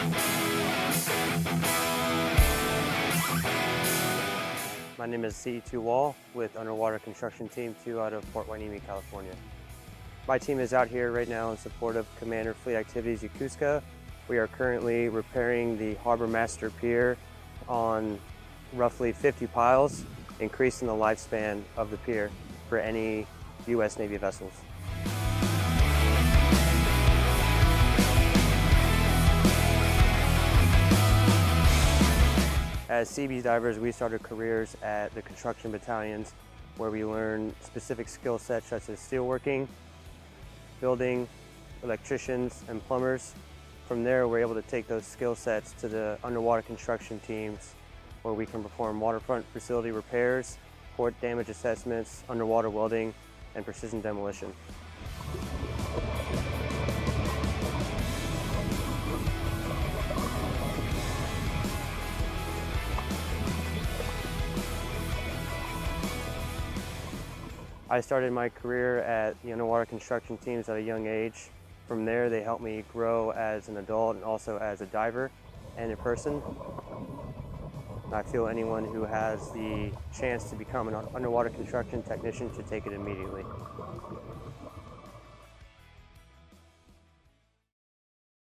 My name is C2 Wall with Underwater Construction Team 2 out of Port Hueneme, California. My team is out here right now in support of Commander Fleet Activities Yokosuka. We are currently repairing the Harbor Master Pier on roughly 50 piles, increasing the lifespan of the pier for any U.S. Navy vessels. As Seabee divers, we started careers at the construction battalions where we learn specific skill sets such as steelworking, building, electricians, and plumbers. From there, we're able to take those skill sets to the underwater construction teams where we can perform waterfront facility repairs, port damage assessments, underwater welding, and precision demolition. I started my career at the underwater construction teams at a young age. From there, they helped me grow as an adult and also as a diver and a person. I feel anyone who has the chance to become an underwater construction technician should take it immediately.